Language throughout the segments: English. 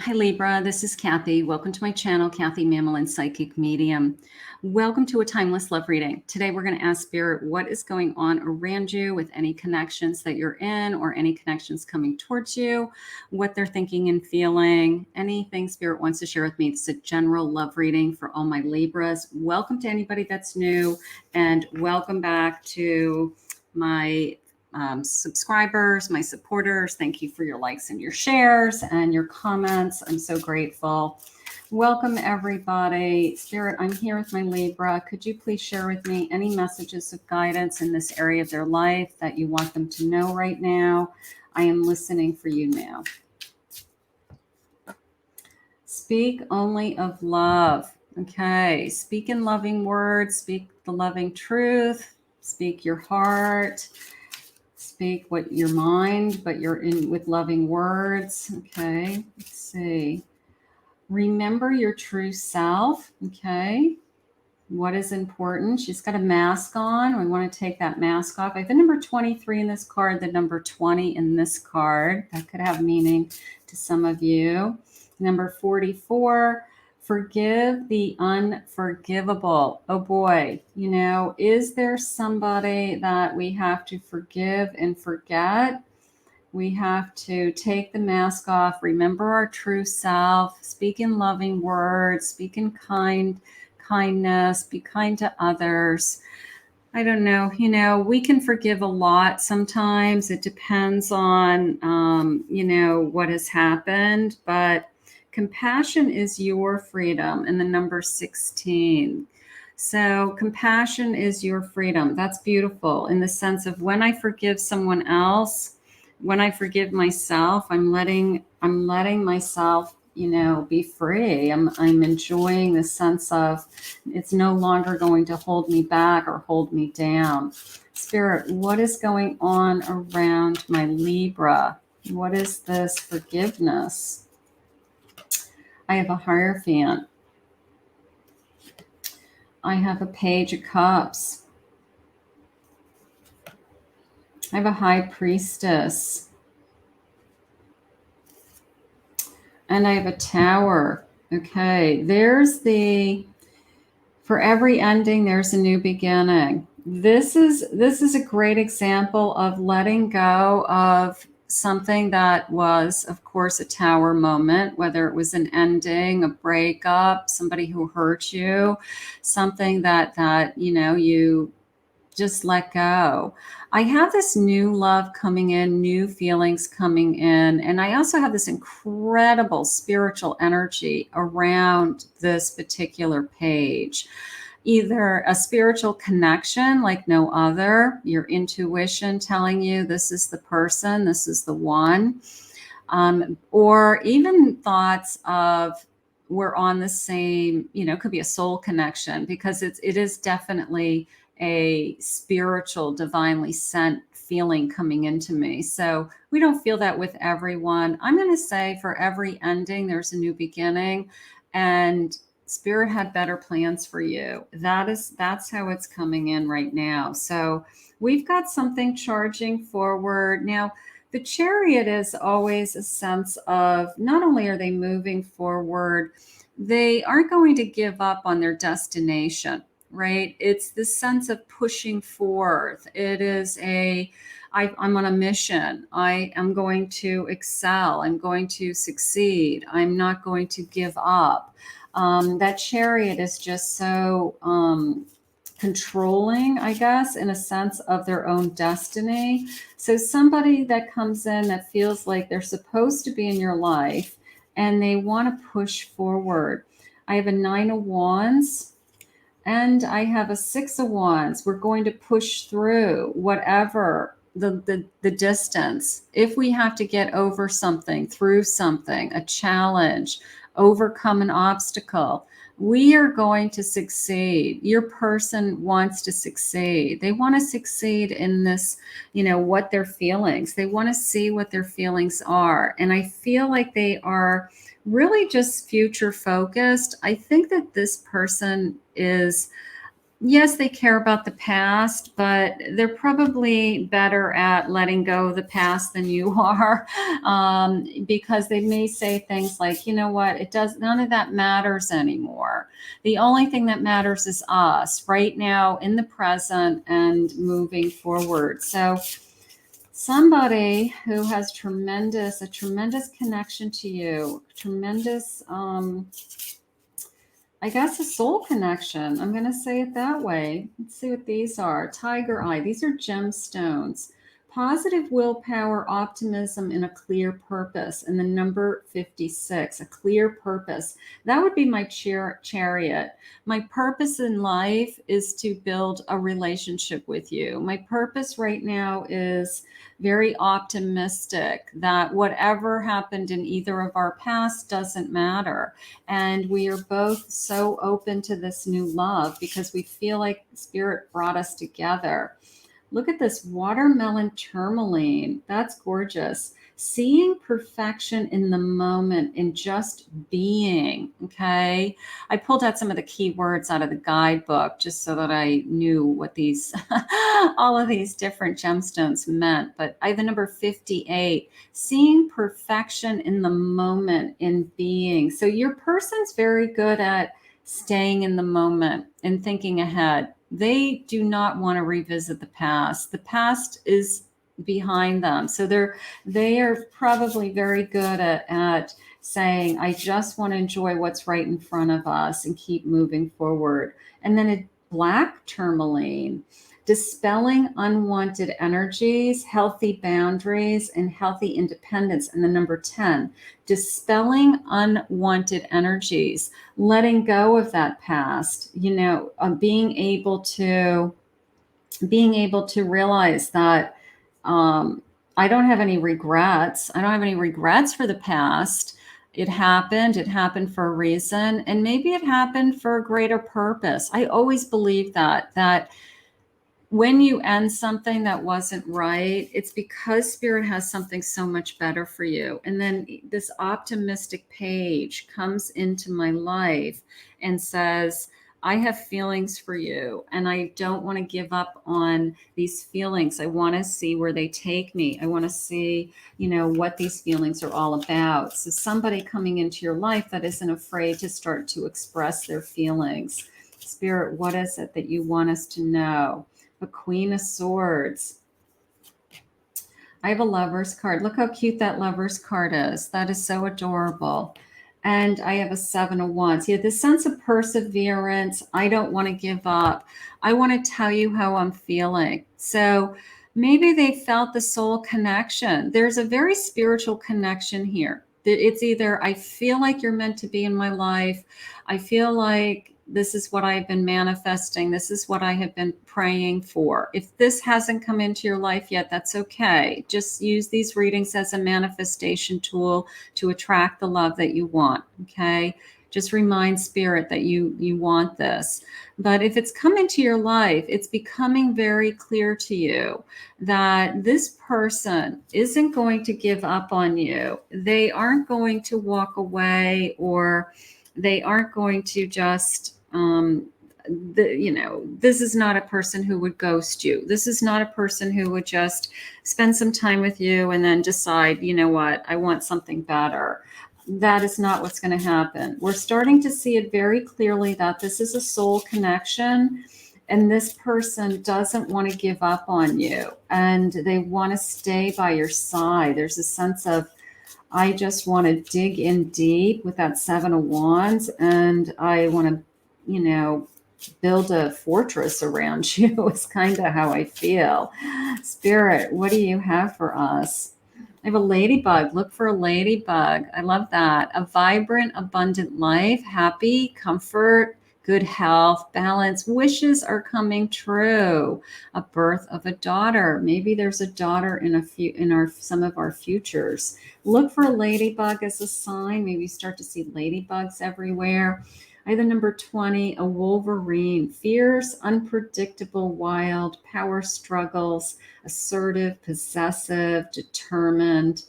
Hi Libra, this is Kathy. Welcome to my channel, Kathy Mamolen Psychic Medium. Welcome to a timeless love reading. Today we're going to ask Spirit what is going on around you with any connections that you're in or any connections coming towards you, what they're thinking and feeling, anything Spirit wants to share with me. It's a general love reading for all my Libras. Welcome to anybody that's new and welcome back to my subscribers, my supporters. Thank you for your likes and your shares and your comments. I'm so grateful. Welcome everybody. Spirit, I'm here with my Libra. Could you please share with me any messages of guidance in this area of their life that you want them to know right now? I am listening for you now. Speak only of love. Okay. Speak in loving words. Speak the loving truth. Speak your heart. Speak what your mind, but you're in with loving words. Okay, let's see. Remember your true self. Okay, what is important? She's got a mask on. We want to take that mask off. I have the number 23 in this card, the number 20 in this card. That could have meaning to some of you. Number 44. Forgive the unforgivable. Oh boy, is there somebody that we have to forgive and forget? We have to take the mask off, remember our true self, speak in loving words, speak in kindness, be kind to others. I don't know, we can forgive a lot sometimes. It depends on, what has happened, but compassion is your freedom, and the number 16. So compassion is your freedom. That's beautiful in the sense of when I forgive someone else, when I forgive myself, I'm letting myself, be free. I'm enjoying the sense of it's no longer going to hold me back or hold me down. Spirit, what is going on around my Libra? What is this forgiveness? I have a Hierophant. I have a Page of Cups. I have a High Priestess. And I have a Tower. Okay, for every ending, there's a new beginning. This is a great example of letting go of something that was, of course, a Tower moment, whether it was an ending, a breakup, somebody who hurt you, something that you just let go. I have this new love coming in, new feelings coming in, and I also have this incredible spiritual energy around this particular page. Either a spiritual connection like no other, your intuition telling you this is the person, this is the one, or even thoughts of we're on the same, it could be a soul connection, because it is definitely a spiritual, divinely sent feeling coming into me. So we don't feel that with everyone. I'm going to say for every ending, there's a new beginning, and Spirit had better plans for you. That's how it's coming in right now. So we've got something charging forward. Now, the Chariot is always a sense of not only are they moving forward, they aren't going to give up on their destination, right? It's the sense of pushing forth. It is I'm on a mission. I am going to excel. I'm going to succeed. I'm not going to give up. That Chariot is just so controlling, I guess, in a sense of their own destiny. So somebody that comes in that feels like they're supposed to be in your life and they want to push forward. I have a 9 of Wands and I have a 6 of Wands. We're going to push through whatever the distance. If we have to get over something, through something, a challenge, overcome an obstacle, we are going to succeed. Your person wants to succeed. They want to succeed in this, what their feelings. They want to see what their feelings are. And I feel like they are really just future focused. I think that this person is Yes, they care about the past, but they're probably better at letting go of the past than you are, because they may say things like, you know what, it does, none of that matters anymore. The only thing that matters is us right now in the present and moving forward. So somebody who has a tremendous connection to you, tremendous, I guess a soul connection. I'm going to say it that way. Let's see what these are. Tiger eye. These are gemstones. Positive willpower, optimism, and a clear purpose. And the number 56, a clear purpose. That would be my chariot. My purpose in life is to build a relationship with you. My purpose right now is very optimistic that whatever happened in either of our past doesn't matter, and we are both so open to this new love because we feel like Spirit brought us together. Look at this watermelon tourmaline. That's gorgeous. Seeing perfection in the moment and just being. Okay. I pulled out some of the key words out of the guidebook just so that I knew what these, all of these different gemstones meant. But I have the number 58, seeing perfection in the moment in being. So your person's very good at staying in the moment and thinking ahead. They do not want to revisit the past. The past is behind them. So they are probably very good at saying, I just want to enjoy what's right in front of us and keep moving forward. And then a black tourmaline, dispelling unwanted energies, healthy boundaries, and healthy independence. And the number 10, dispelling unwanted energies, letting go of that past, being able to realize that I don't have any regrets. I don't have any regrets for the past. It happened for a reason, and maybe it happened for a greater purpose. I always believe that when you end something that wasn't right, it's because Spirit has something so much better for you. And then this optimistic page comes into my life and says, I have feelings for you, and I don't want to give up on these feelings. I want to see where they take me. I want to see, what these feelings are all about. So somebody coming into your life that isn't afraid to start to express their feelings. Spirit, what is it that you want us to know? A Queen of Swords. I have a Lover's card. Look how cute that Lover's card is. That is so adorable. And I have a 7 of Wands. Yeah, this sense of perseverance. I don't want to give up. I want to tell you how I'm feeling. So maybe they felt the soul connection. There's a very spiritual connection here. It's either I feel like you're meant to be in my life. I feel like this is what I've been manifesting. This is what I have been praying for. If this hasn't come into your life yet, that's okay. Just use these readings as a manifestation tool to attract the love that you want. Okay. Just remind Spirit that you want this. But if it's come into your life, it's becoming very clear to you that this person isn't going to give up on you. They aren't going to walk away, or they aren't going to just this is not a person who would ghost you. This is not a person who would just spend some time with you and then decide, you know what, I want something better. That is not what's going to happen. We're starting to see it very clearly that this is a soul connection, and this person doesn't want to give up on you, and they want to stay by your side. There's a sense of, I just want to dig in deep with that 7 of Wands, and I want to, build a fortress around you is kind of how I feel. Spirit, what do you have for us? I have a ladybug. Look for a ladybug. I love that. A vibrant, abundant life, happy, comfort, good health, balance. Wishes are coming true. A birth of a daughter. Maybe there's a daughter in some of our futures. Look for a ladybug as a sign. Maybe you start to see ladybugs everywhere. I have the number 20, a wolverine. Fierce, unpredictable, wild, power struggles, assertive, possessive, determined.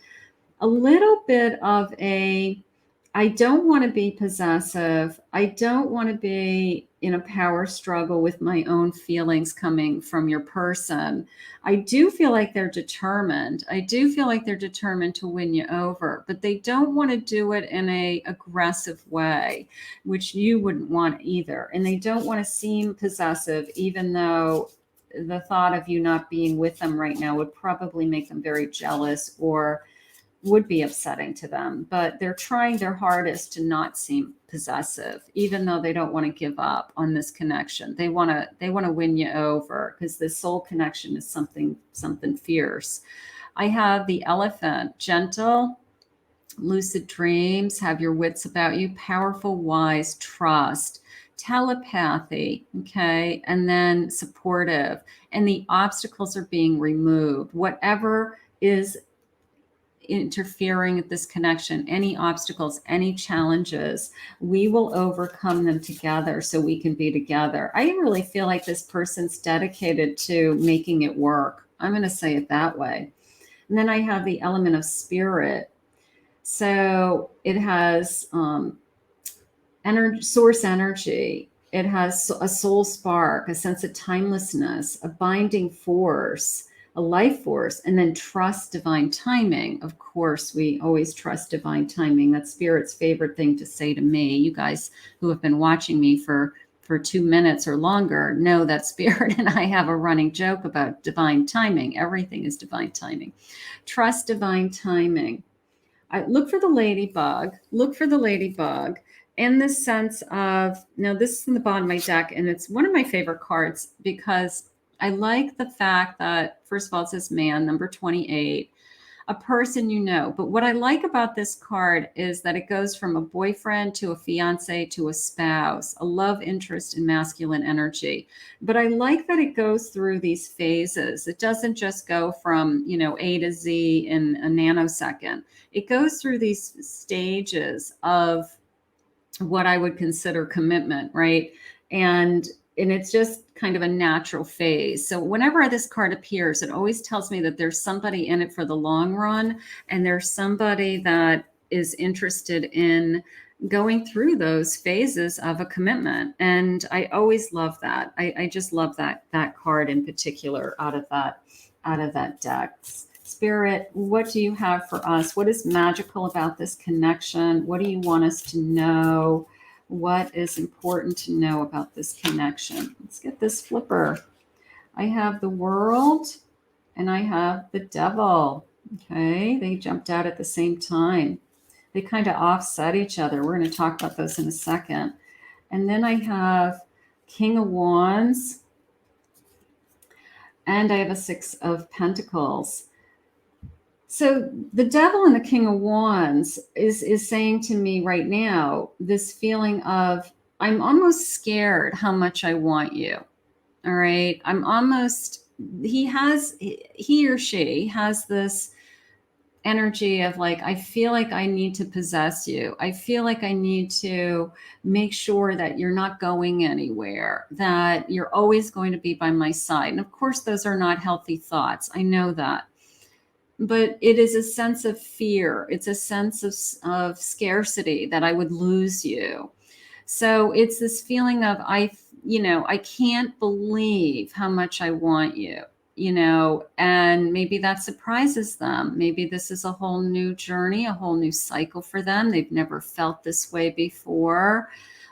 A little bit of I don't want to be possessive. I don't want to be in a power struggle with my own feelings coming from your person. I do feel like they're determined. I do feel like they're determined to win you over, but they don't want to do it in a aggressive way, which you wouldn't want either. And they don't want to seem possessive, even though the thought of you not being with them right now would probably make them very jealous or would be upsetting to them. But they're trying their hardest to not seem possessive, even though they don't want to give up on this connection. They want to win you over, because this soul connection is something fierce. I have the Elephant, gentle, lucid dreams, have your wits about you, powerful, wise, trust, telepathy, okay, and then supportive. And the obstacles are being removed. Whatever is interfering with this connection, any obstacles, any challenges, we will overcome them together so we can be together. I really feel like this person's dedicated to making it work. I'm going to say it that way. And then I have the element of spirit. So it has energy, source energy. It has a soul spark, a sense of timelessness, a binding force, a life force, and then trust divine timing. Of course, we always trust divine timing. That's Spirit's favorite thing to say to me. You guys who have been watching me for 2 minutes or longer know that Spirit and I have a running joke about divine timing. Everything is divine timing. Trust divine timing. Look for the ladybug. Look for the ladybug in the sense of, now this is in the bottom of my deck, and it's one of my favorite cards because I like the fact that, first of all, it says man, number 28, a person you know. But what I like about this card is that it goes from a boyfriend to a fiance to a spouse, a love interest in masculine energy. But I like that it goes through these phases. It doesn't just go from, A to Z in a nanosecond. It goes through these stages of what I would consider commitment, right? And it's just kind of a natural phase. So whenever this card appears, it always tells me that there's somebody in it for the long run, and there's somebody that is interested in going through those phases of a commitment. And I always love that. I just love that card in particular out of that deck. Spirit, what do you have for us? What is magical about this connection? What do you want us to know? What is important to know about this connection? Let's get this flipper. I have the World and I have the Devil. Okay, they jumped out at the same time. They kind of offset each other. We're going to talk about those in a second. And then I have King of Wands and I have a Six of Pentacles. So the Devil and the King of Wands is saying to me right now, this feeling of, I'm almost scared how much I want you. All right. He or she has this energy of like, I feel like I need to possess you. I feel like I need to make sure that you're not going anywhere, that you're always going to be by my side. And of course, those are not healthy thoughts. I know that. But it is a sense of fear. It's a sense of scarcity that I would lose you. So it's this feeling of, I can't believe how much I want you, and maybe that surprises them. Maybe this is a whole new journey, a whole new cycle for them. They've never felt this way before.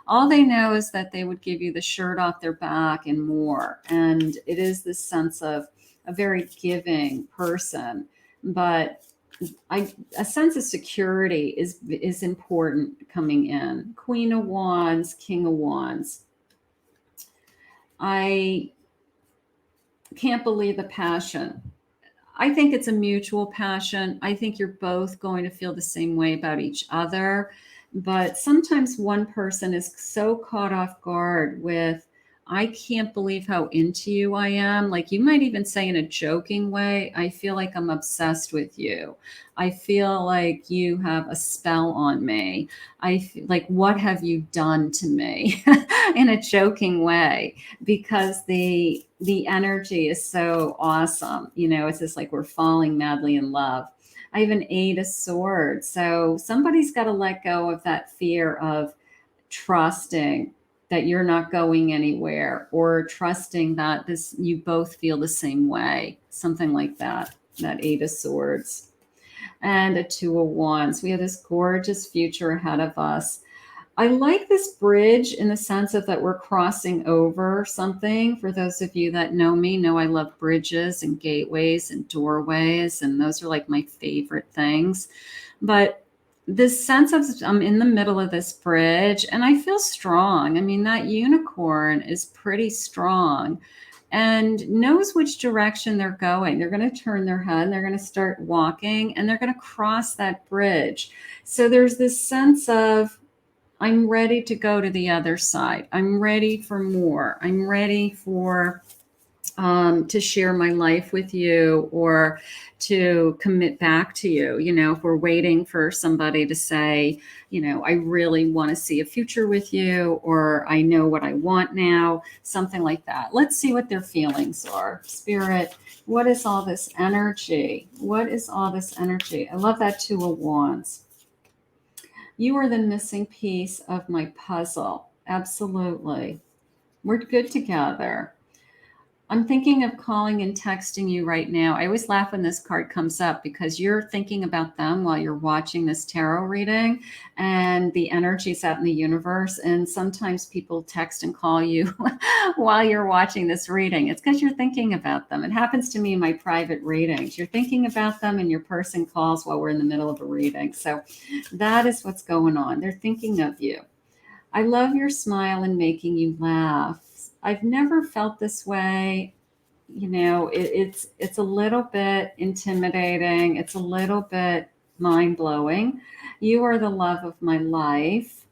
All they know is that they would give you the shirt off their back and more. And it is this sense of a very giving person. But a sense of security is important coming in. Queen of Wands, King of Wands. I can't believe the passion. I think it's a mutual passion. I think you're both going to feel the same way about each other. But sometimes one person is so caught off guard with, I can't believe how into you I am. Like you might even say in a joking way, I feel like I'm obsessed with you. I feel like you have a spell on me. I feel like, what have you done to me in a joking way? Because the energy is so awesome. It's just like we're falling madly in love. I have an 8 of Swords. So somebody's got to let go of that fear of trusting that you're not going anywhere, or trusting that you both feel the same way, something like that. That 8 of Swords and a 2 of Wands. We have this gorgeous future ahead of us. I like this bridge in the sense of that we're crossing over something. For those of you that know me, know I love bridges and gateways and doorways, and those are like my favorite things. But this sense of I'm in the middle of this bridge and I feel strong. I mean, that unicorn is pretty strong and knows which direction they're going. They're going to turn their head and they're going to start walking and they're going to cross that bridge. So there's this sense of, I'm ready to go to the other side. I'm ready for more. I'm ready for to share my life with you, or to commit back to you. You know, if we're waiting for somebody to say, you know, I really want to see a future with you, or I know what I want now, something like that. Let's see what their feelings are. Spirit, what is all this energy? What is all this energy? I love that 2 of Wands. You are the missing piece of my puzzle. Absolutely. We're good together. I'm thinking of calling and texting you right now. I always laugh when this card comes up because you're thinking about them while you're watching this tarot reading, and the energies out in the universe. And sometimes people text and call you while you're watching this reading. It's because you're thinking about them. It happens to me in my private readings. You're thinking about them and your person calls while we're in the middle of a reading. So that is what's going on. They're thinking of you. I love your smile and making you laugh. I've never felt this way. You know, it's a little bit intimidating. It's a little bit mind-blowing. You are the love of my life.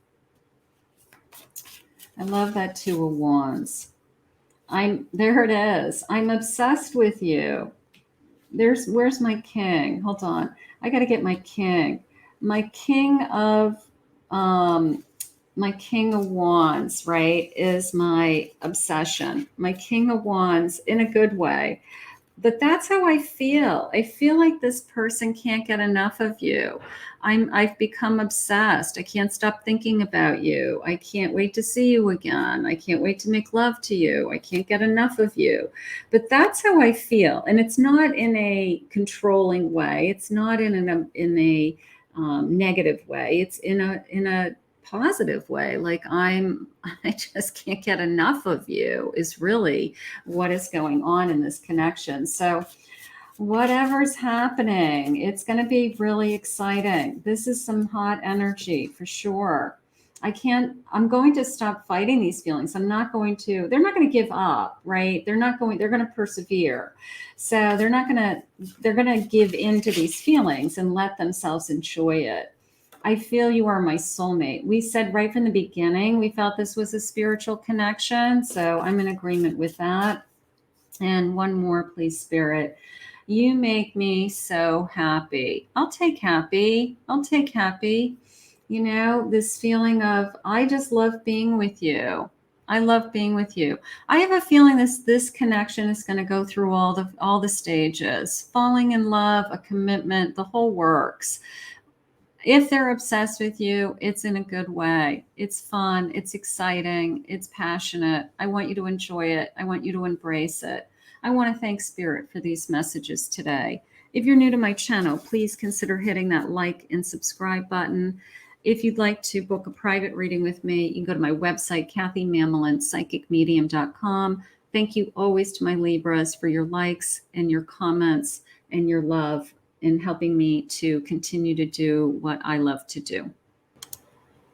I love that 2 of Wands. There it is. I'm obsessed with you. Where's my king? Hold on. I got to get my king. My king of Wands, right, is my obsession. My King of Wands in a good way. But that's how I feel. I feel like this person can't get enough of you. I've become obsessed. I can't stop thinking about you. I can't wait to see you again. I can't wait to make love to you. I can't get enough of you. But that's how I feel. And it's not in a controlling way. It's not in a negative way. It's in a positive way. Like I just can't get enough of you is really what is going on in this connection. So whatever's happening, it's going to be really exciting. This is some hot energy for sure. I'm going to stop fighting these feelings. They're not going to give up, right? They're going to persevere. So they're going to give in to these feelings and let themselves enjoy it. I feel you are my soulmate. We said right from the beginning, we felt this was a spiritual connection. So I'm in agreement with that. And one more, please, Spirit. You make me so happy. I'll take happy. You know, this feeling of, I just love being with you. I love being with you. I have a feeling this connection is going to go through all the stages. Falling in love, a commitment, the whole works. If they're obsessed with you, it's in a good way. It's fun. It's exciting. It's passionate. I want you to enjoy it. I want you to embrace it. I want to thank Spirit for these messages today. If you're new to my channel, please consider hitting that like and subscribe button. If you'd like to book a private reading with me, you can go to my website, kathymamolin.psychicmedium.com. Thank you always to my Libras for your likes and your comments and your love in helping me to continue to do what I love to do.